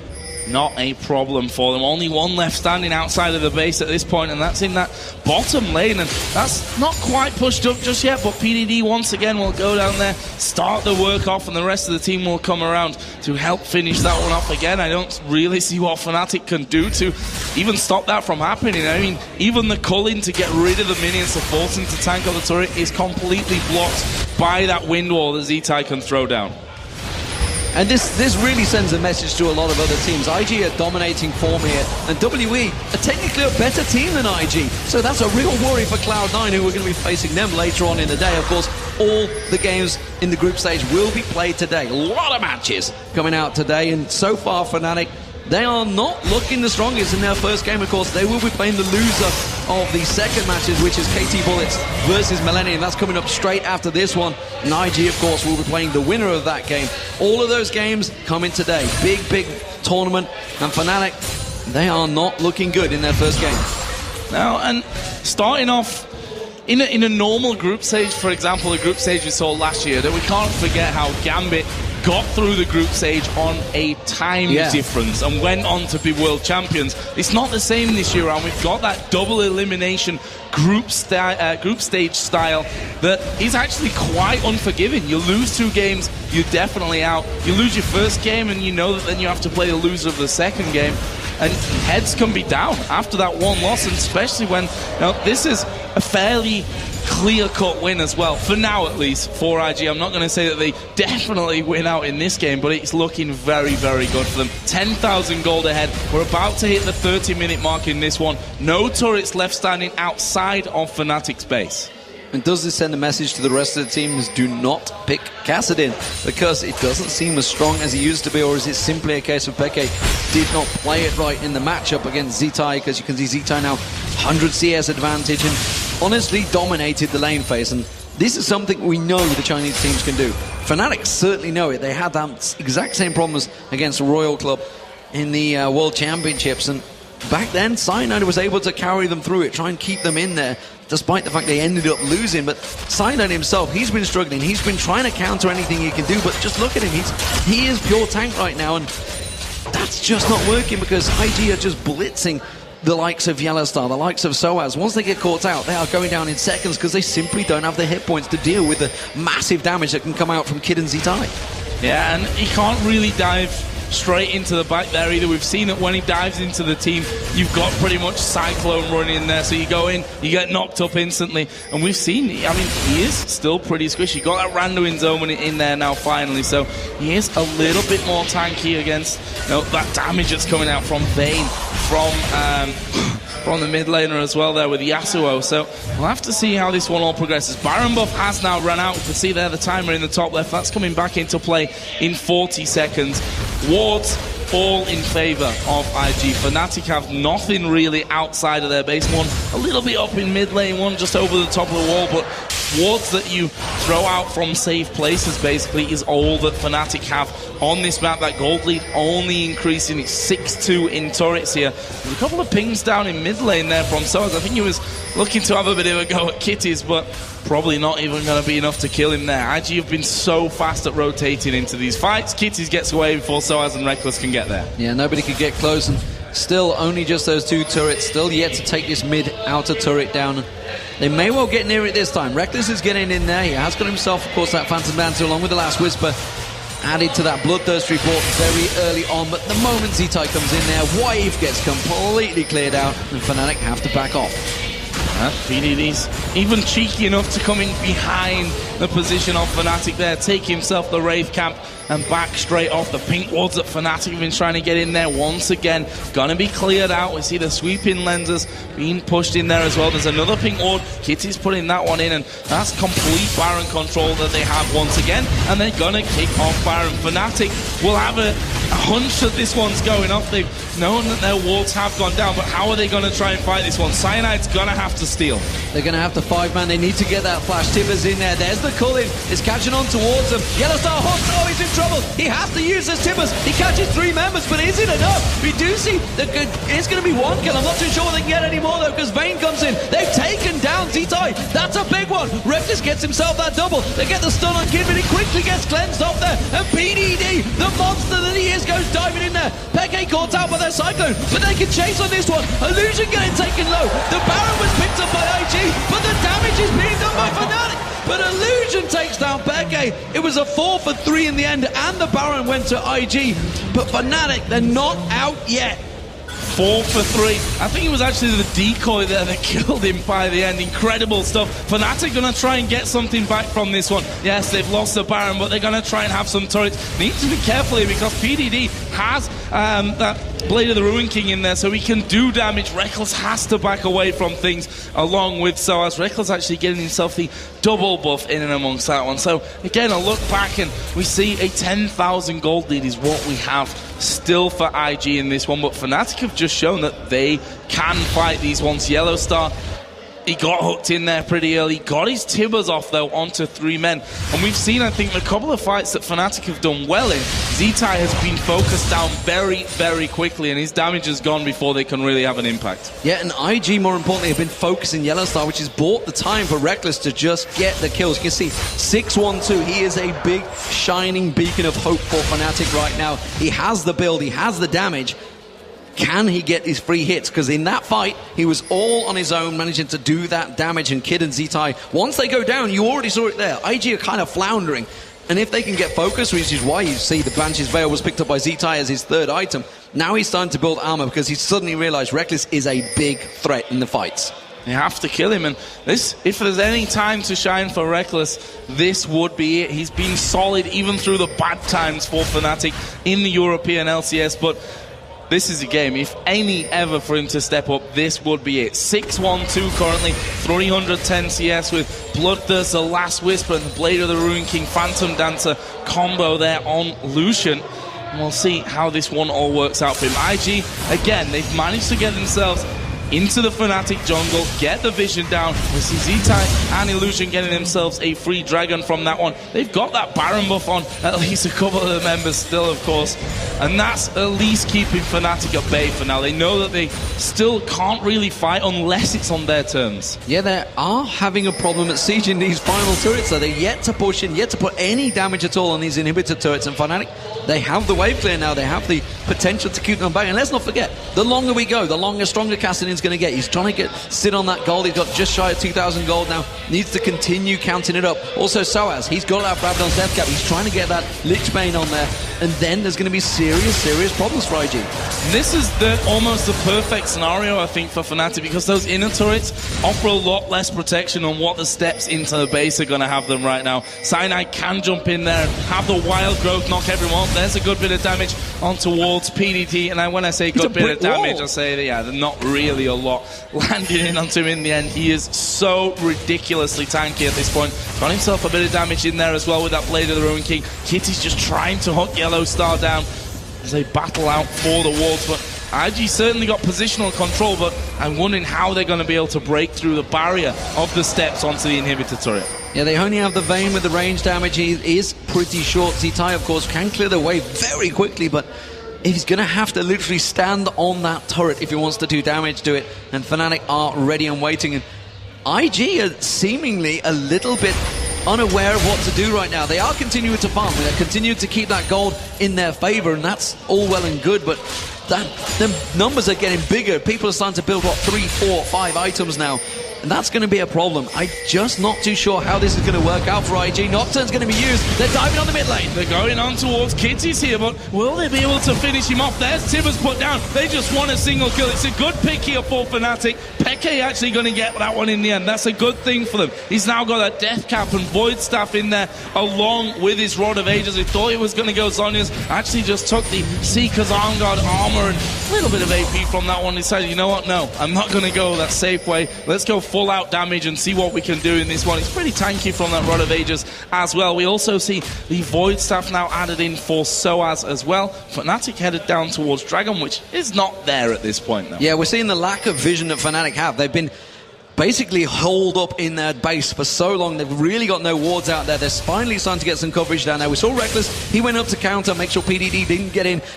Not a problem for them. Only one left standing outside of the base at this point, and that's in that bottom lane, and that's not quite pushed up just yet, but PDD once again will go down there, start the work off, and the rest of the team will come around to help finish that one off again. I don't really see what Fnatic can do to even stop that from happening. I mean, even the culling to get rid of the minions to force them to tank on the turret is completely blocked by that wind wall that Z-Tai can throw down. And this really sends a message to a lot of other teams. IG are dominating form here, and WE are technically a better team than IG. So that's a real worry for Cloud9, who are going to be facing them later on in the day. Of course, all the games in the group stage will be played today. A lot of matches coming out today, and so far Fnatic, they are not looking the strongest in their first game. Of course, they will be playing the loser of the second matches, which is KT Bullets versus Millennium. That's coming up straight after this one. And IG, of course, will be playing the winner of that game. All of those games coming today. Big, big tournament. And Fnatic, they are not looking good in their first game. Now, and starting off in a normal group stage, for example, the group stage we saw last year, that we can't forget how Gambit got through the group stage on a time difference and went on to be world champions. It's not the same this year around. We've got that double elimination group stage style that is actually quite unforgiving. You lose 2 games, you're definitely out. You lose your first game and you know that then you have to play the loser of the second game. And heads can be down after that one loss, and especially when this is a fairly clear-cut win as well, for now at least, for IG. I'm not going to say that they definitely win out in this game, but it's looking very, very good for them. 10,000 gold ahead. We're about to hit the 30-minute mark in this one. No turrets left standing outside of Fnatic's base. And does this send a message to the rest of the teams? Do not pick Kassadin, because it doesn't seem as strong as he used to be, or is it simply a case of Peke did not play it right in the matchup against Z-Tai? Because you can see Z-Tai now 100 CS advantage and honestly dominated the lane phase. And this is something we know the Chinese teams can do. Fnatic certainly know it. They had that exact same problems against Royal Club in the World Championships, and back then Cyanide was able to carry them through it, try and keep them in there, despite the fact they ended up losing. But Cyanide himself, he's been struggling. He's been trying to counter anything he can do, but just look at him. He is pure tank right now, and that's just not working because IG are just blitzing the likes of Yellow Star, the likes of Soaz. Once they get caught out, they are going down in seconds because they simply don't have the hit points to deal with the massive damage that can come out from Kid and Z-Tai. Yeah, and he can't really dive straight into the back there either. We've seen that when he dives into the team, you've got pretty much Cyclone running in there, so you go in, you get knocked up instantly, and we've seen, I mean, he is still pretty squishy. Got that Randuin zone in there now finally, so he is a little bit more tanky against that damage that's coming out from Vayne, from the mid laner as well there with Yasuo. So we'll have to see how this one all progresses. Baron buff has now run out. We can see there the timer in the top left. That's coming back into play in 40 seconds. Wards all in favour of IG. Fnatic have nothing really outside of their base. One a little bit up in mid lane, one just over the top of the wall, but wards that you throw out from safe places basically is all that Fnatic have on this map. That gold lead only increasing. It's 6-2 in turrets here. There's a couple of pings down in mid lane there from Soaz. I think he was looking to have a bit of a go at Kitties, but probably not even going to be enough to kill him there. IG have been so fast at rotating into these fights. Kitties gets away before Soaz and Reckless can get there. Yeah, nobody could get close, and still only just those 2 turrets, still yet to take this mid outer turret down. They may well get near it this time. Reckless is getting in there. He has got himself, of course, that Phantom Dancer along with the last Whisper. added to that bloodthirst report very early on, but the moment Z-Tai comes in there, Wave gets completely cleared out, and Fnatic have to back off. PDD's even cheeky enough to come in behind the position of Fnatic there, take himself the Wraith camp and back straight off. The pink wards that Fnatic have been trying to get in there once again, gonna be cleared out. We see the sweeping lenses being pushed in there as well. There's another pink ward, Kitty's putting that one in, and that's complete Baron control that they have once again, and they're gonna kick off Baron. Fnatic will have a hunch that this one's going off. They've known that their wards have gone down, but how are they gonna try and fight this one? Cyanide's gonna have to steal. They're gonna have to 5-man, they need to get that flash. Tibbers in there, there's the Cullen, it's catching on towards them. Yellowstar hooks, oh, he's in trouble. He has to use his Tibbers. He catches 3 members, but is it enough? We do see that it's going to be 1 kill. I'm not too sure they can get any more though, because Vayne comes in. They've taken down Z-Tai. That's a big one. Reckless gets himself that double. They get the stun on Kid, but he quickly gets cleansed off there. And PDD, the monster that he is, goes diving in there. Peke caught out by their Cyclone, but they can chase on this one. Illusion getting taken low. The Baron was picked up by IG, but the damage is being done by Fnatic. But Illusion takes down Peke. It was a 4 for 3 in the end, and the Baron went to IG. But Fnatic, they're not out yet. 4 for 3. I think it was actually the decoy there that killed him by the end. Incredible stuff. Fnatic gonna try and get something back from this one. Yes, they've lost the Baron, but they're gonna try and have some turrets. Need to be careful here because PDD has that Blade of the Ruin King in there, so he can do damage. Reckless has to back away from things along with Soaz. Reckless actually getting himself the double buff in and amongst that one. So again, a look back and we see a 10,000 gold lead is what we have still for IG in this one, but Fnatic have just shown that they can fight these ones. Yellowstar, he got hooked in there pretty early, got his Tibbers off though onto 3 men, and we've seen, I think, a couple of fights that Fnatic have done well in. Z-Tai has been focused down very, very quickly, and his damage has gone before they can really have an impact. Yeah, and IG, more importantly, have been focusing Yellowstar, which has bought the time for Reckless to just get the kills. You can see 6-1-2, he is a big, shining beacon of hope for Fnatic right now. He has the build, he has the damage. Can he get his free hits? Because in that fight, he was all on his own, managing to do that damage. And Kid and Z-Tai, once they go down, you already saw it there. IG are kind of floundering. And if they can get focused, which is why you see the Banshee's Veil was picked up by Z-Tai as his 3rd item, now he's starting to build armor because he's suddenly realized Reckless is a big threat in the fights. They have to kill him, and this, if there's any time to shine for Reckless, this would be it. He's been solid even through the bad times for Fnatic in the European LCS, but this is a game, if any ever for him to step up, this would be it. 6-1-2 currently, 310 CS with Bloodthirst, the Last Whisper, and the Blade of the Ruin King, Phantom Dancer combo there on Lucian. And we'll see how this one all works out for him. IG, again, they've managed to get themselves into the Fnatic jungle, get the vision down. We see Z-Tai and Illusion getting themselves a free dragon from that one. They've got that Baron buff on at least a couple of the members still, of course. And that's at least keeping Fnatic at bay for now. They know that they still can't really fight unless it's on their terms. Yeah, they are having a problem at sieging these final turrets, so they're yet to push in, yet to put any damage at all on these inhibitor turrets. And Fnatic, they have the wave clear now. They have the potential to keep them back. And let's not forget, the longer we go, the longer stronger Kassadin's going to get. He's trying to sit on that gold. He's got just shy of 2,000 gold now. Needs to continue counting it up. Also Soaz, he's got that Rabadon's death cap. He's trying to get that Lichbane on there. And then there's going to be serious problems for IG. This is almost the perfect scenario, I think, for Fnatic, because those inner turrets offer a lot less protection on what the steps into the base are going to have them right now. Cyanide can jump in there, have the wild growth, knock everyone. There's a good bit of damage on towards PDT, and when I say good bit of damage, I say that, yeah, they're not really a lot landing in onto him in the end. He is so ridiculously tanky at this point. Got himself a bit of damage in there as well with that Blade of the Ruin King. Kitty's just trying to hook Yellowstar down as they battle out for the wards, but IG certainly got positional control, but I'm wondering how they're going to be able to break through the barrier of the steps onto the inhibitor turret. Yeah, they only have the Vayne with the range damage. He is pretty short. Z-Tai, of course, can clear the way very quickly, but he's going to have to literally stand on that turret if he wants to do damage to it. And Fnatic are ready and waiting. And IG are seemingly a little bit unaware of what to do right now. They are continuing to farm. They're continuing to keep that gold in their favor, and that's all well and good, but the numbers are getting bigger. People are starting to build, what, 3, 4, 5 items now. and that's going to be a problem. I'm just not too sure how this is going to work out for IG. Nocturne's going to be used. They're diving on the mid lane. They're going on towards Kitty's here, but will they be able to finish him off? There's Tibbers put down. They just want a single kill. It's a good pick here for Fnatic. Peke actually going to get that one in the end. That's a good thing for them. He's now got a Death Cap and Void Staff in there, along with his Rod of Ages. He thought it was going to go Zhonya's. Actually just took the Seeker's Arm Guard armor and a little bit of AP from that one. He decided, you know what, no, I'm not going to go that safe way. Let's go full out damage and see what we can do in this one. It's pretty tanky from that Rod of Ages as well. We also see the Void Staff now added in for Soaz as well. Fnatic headed down towards Dragon, which is not there at this point though. Yeah, we're seeing the lack of vision that Fnatic have. They've been basically holed up in their base for so long. They've really got no wards out there. They're finally starting to get some coverage down there. We saw Reckless. He went up to counter, make sure PDD didn't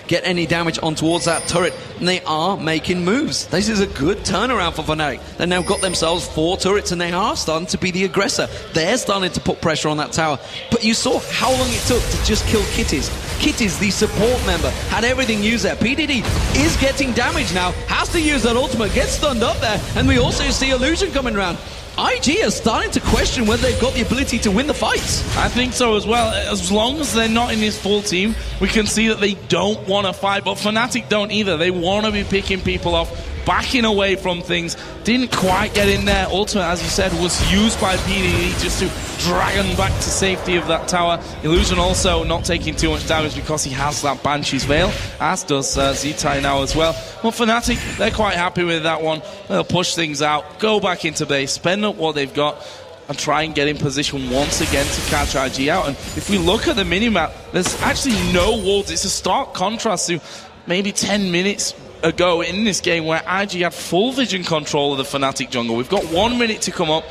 get any damage on towards that turret. And they are making moves. This is a good turnaround for Fnatic. They've now got themselves 4 turrets and they are starting to be the aggressor. They're starting to put pressure on that tower. But you saw how long it took to just kill Kitties. Kitties, the support member, had everything used there. PDD is getting damage now. Has to use that ultimate. Gets stunned up there. And we also see Illusion coming around. IG is starting to question whether they've got the ability to win the fights. I think so as well. As long as they're not in this full team, we can see that they don't want to fight. But Fnatic don't either. They want to be picking people off, backing away from things. Didn't quite get in there. Ultimate, as you said, was used by PDD just to drag him back to safety of that tower. Illusion also not taking too much damage because he has that Banshee's Veil, as does Zitai now as well. Well, Fnatic, they're quite happy with that one. They'll push things out, go back into base, spend up what they've got, and try and get in position once again to catch IG out. And if we look at the minimap, there's actually no wards. It's a stark contrast to maybe 10 minutes ago in this game where IG had full vision control of the Fnatic jungle. We've got 1 minute to come up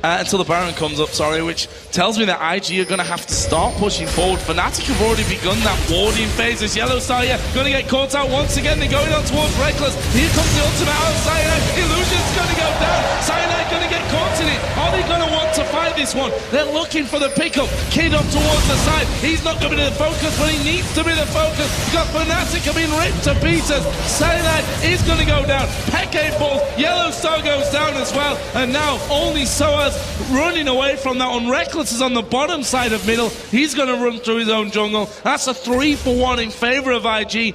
until the Baron comes up, which tells me that IG are going to have to start pushing forward. Fnatic have already begun that warding phase. This Yellow Star here going to get caught out once again. They're going on towards Reckless. Here comes the ultimate out of Cyanide. Illusion's going to go down. Cyanide going to get caught in it. Are they going to want to fight this one? They're looking for the pickup. Kid up towards the side. He's not going to be the focus, but he needs to be the focus. Got Fnatic have been ripped to pieces. Cyanide is going to go down. Peke falls. Yellow Star goes down as well. And now only Soaz running away from that one. Reckless is on the bottom side of middle. He's going to run through his own jungle. That's a 3-for-1 in favor of IG.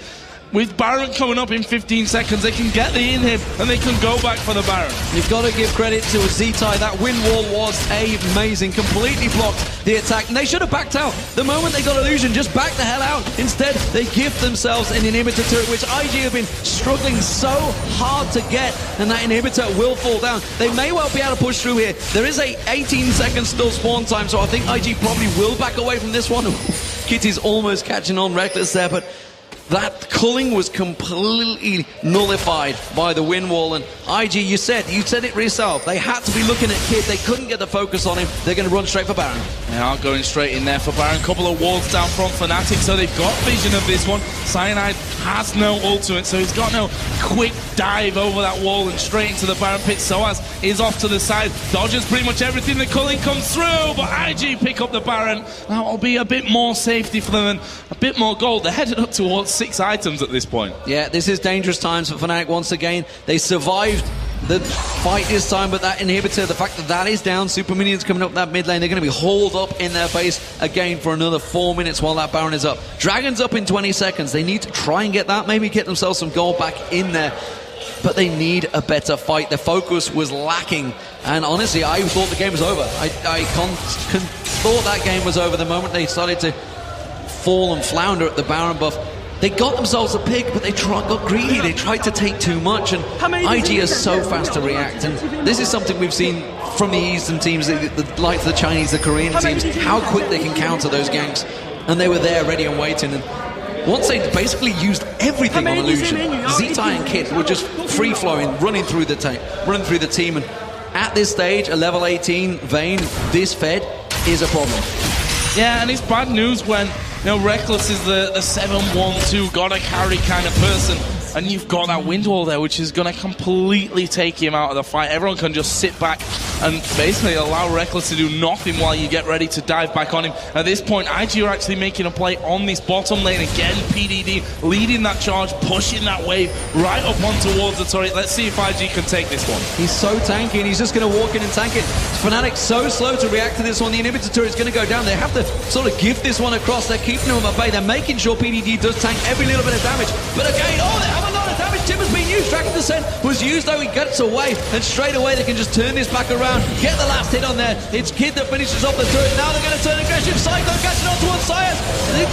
With Baron coming up in 15 seconds, they can get the inhib and they can go back for the Baron. You've got to give credit to Zitai. That wind wall was amazing. Completely blocked the attack. And they should have backed out. The moment they got Illusion, just back the hell out. Instead, they gift themselves an inhibitor turret, which IG have been struggling so hard to get. And that inhibitor will fall down. They may well be able to push through here. There is a 18 seconds still spawn time, so I think IG probably will back away from this one. Kitty's almost catching on Reckless there, but that culling was completely nullified by the wind wall. And IG, you said it yourself. They had to be looking at Kid. They couldn't get the focus on him. They're going to run straight for Baron. They are going straight in there for Baron. Couple of wards down from Fnatic, so they've got vision of this one. Cyanide has no ultimate, so he's got no quick dive over that wall and straight into the Baron pit. Soaz is off to the side, dodges pretty much everything. The culling comes through, but IG pick up the Baron. That will be a bit more safety for them and a bit more gold. They're headed up towards 6 items at this point. Yeah, this is dangerous times for Fnatic once again. They survived the fight this time, but that inhibitor, the fact that that is down, Super Minions coming up that mid lane, they're going to be hauled up in their base again for another 4 minutes while that Baron is up. Dragon's up in 20 seconds. They need to try and get that, maybe get themselves some gold back in there. But they need a better fight. Their focus was lacking. And honestly, I thought the game was over. I thought that game was over the moment they started to fall and flounder at the Baron buff. They got themselves a pick, but they got greedy. They tried to take too much, and IG is so fast to react. And this is something we've seen from the Eastern teams, like the Chinese, the Korean teams, how quick they can counter those ganks. And they were there, ready and waiting. And once they basically used everything on Illusion, Zitai and Kit were just free-flowing, running through the team. And at this stage, a level 18 Vayne, this fed, is a problem. Yeah, and it's bad news when Reckless is the 7-1-2 gotta carry kind of person, and you've got that wind wall there, which is going to completely take him out of the fight. Everyone can just sit back, and basically allow Reckless to do nothing while you get ready to dive back on him. At this point, IG are actually making a play on this bottom lane. Again, PDD leading that charge, pushing that wave right up on towards the turret. Let's see if IG can take this one. He's so tanky, and he's just going to walk in and tank it. Fnatic so slow to react to this one. The inhibitor turret's going to go down. They have to sort of give this one across. They're keeping him at bay. They're making sure PDD does tank every little bit of damage. But again, they have a lot of damage. Timber's been used. Tracking Descent was used, though. He gets away, and straight away they can just turn this back around. Get the last hit on there. It's Kid that finishes off the turret. Now they're going to turn aggressive. Cyclone catching on towards Sires.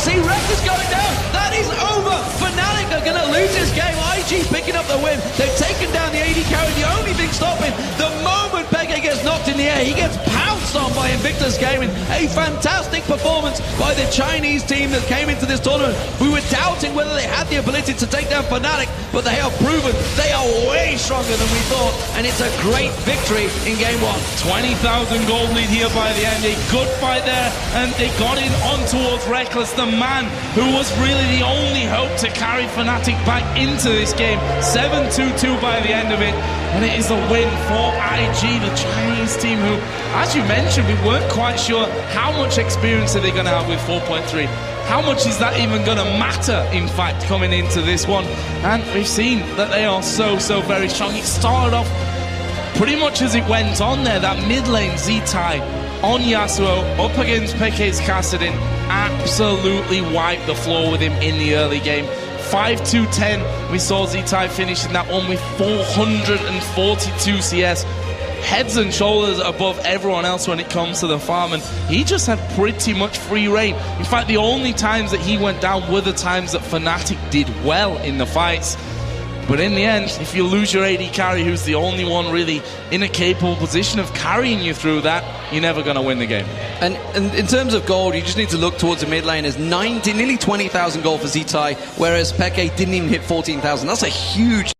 See Reckless going down. That is over. Fnatic are going to lose this game. IG picking up the win. They've taken down the AD carry. The only thing stopping, the moment Peke gets knocked in the air, he gets pounced on by Invictus Gaming. A fantastic performance by the Chinese team that came into this tournament. We were doubting whether they had the ability to take down Fnatic, but they have proven they are way stronger than we thought, and it's a great victory in game one. 20,000 gold lead here by the end. A good fight there, and they got in on towards Reckless, the man who was really the only hope to carry Fnatic back into this game. 7-2-2 by the end of it, and it is a win for IG, the Chinese team who, as you mentioned, we weren't quite sure how much experience are they going to have with 4.3. How much is that even going to matter, in fact, coming into this one? And we've seen that they are so very strong. It started off pretty much as it went on there. That mid lane, Zitai on Yasuo, up against Peke's Kassadin, absolutely wiped the floor with him in the early game. 5-2-10, we saw Zitai finishing that one with 442 CS. Heads and shoulders above everyone else when it comes to the farm, and he just had pretty much free reign. In fact, the only times that he went down were the times that Fnatic did well in the fights. But in the end, if you lose your AD carry, who's the only one really in a capable position of carrying you through that, you're never going to win the game. And in terms of gold, you just need to look towards the mid lane. There's nearly 20,000 gold for Zitai, whereas Peke didn't even hit 14,000. That's a huge